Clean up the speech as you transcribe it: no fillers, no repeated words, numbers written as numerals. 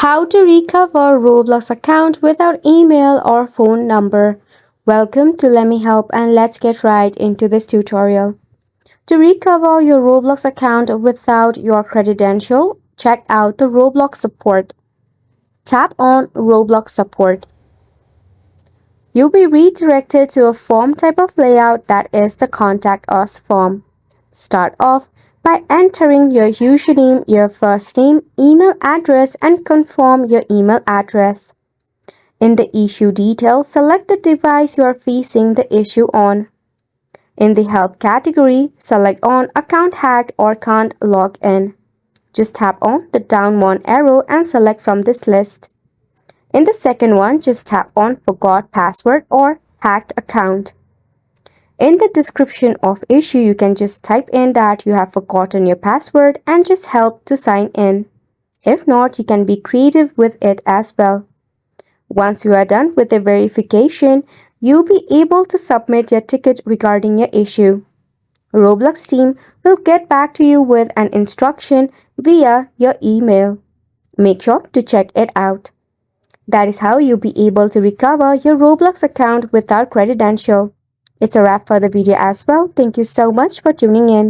How to recover Roblox account without email or phone number. Welcome to Let Me Help, and let's get right into this tutorial. To recover your Roblox account without your credential, check out the Roblox Support. Tap on Roblox Support. You'll be redirected to a form type of layout that is the Contact Us form. Start off by entering your username, your first name, email address, and confirm your email address. In the issue details, select the device you are facing the issue on. In the help category, select on account hacked or can't log in. Just tap on the down one arrow and select from this list. In the second one, just tap on forgot password or hacked account. In the description of issue, you can just type in that you have forgotten your password and just help to sign in. If not, you can be creative with it as well. Once you are done with the verification, you'll be able to submit your ticket regarding your issue. Roblox team will get back to you with an instruction via your email. Make sure to check it out. That is how you'll be able to recover your Roblox account without credential. It's a wrap for the video as well. Thank you so much for tuning in.